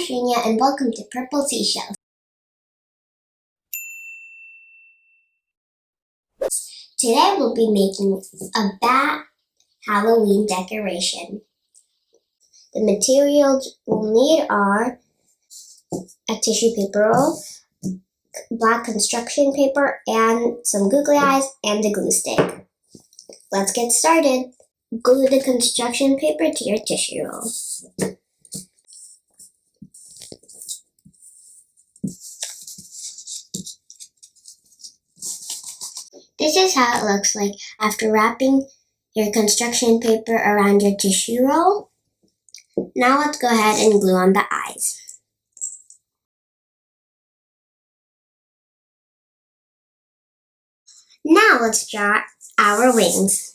Shrinya and welcome to Purple Seashells. Today we'll be making a bat Halloween decoration. The materials we'll need are a tissue paper roll, black construction paper, and some googly eyes and a glue stick. Let's get started. Glue the construction paper to your tissue roll. This is how it looks like after wrapping your construction paper around your tissue roll. Now let's go ahead and glue on the eyes. Now let's draw our wings.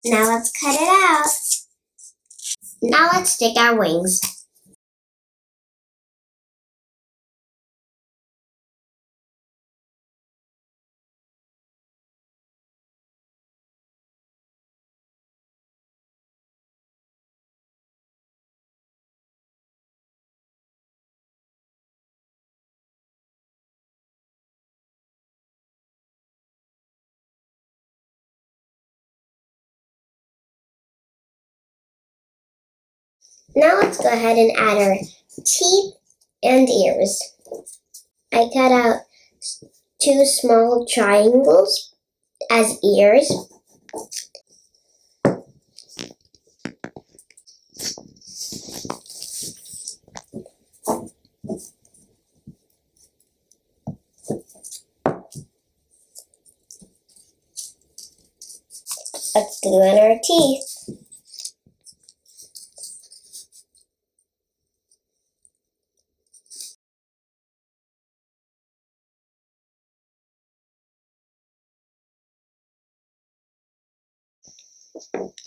Now let's cut it out. Now let's stick our wings. Now let's go ahead and add our teeth and ears. I cut out 2 small triangles as ears. Let's glue in our teeth.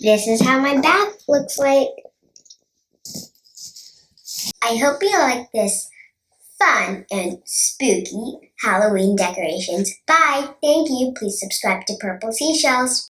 This is how my back looks like. I hope you like this fun and spooky Halloween decorations. Bye! Thank you. Please subscribe to Purple Seashells.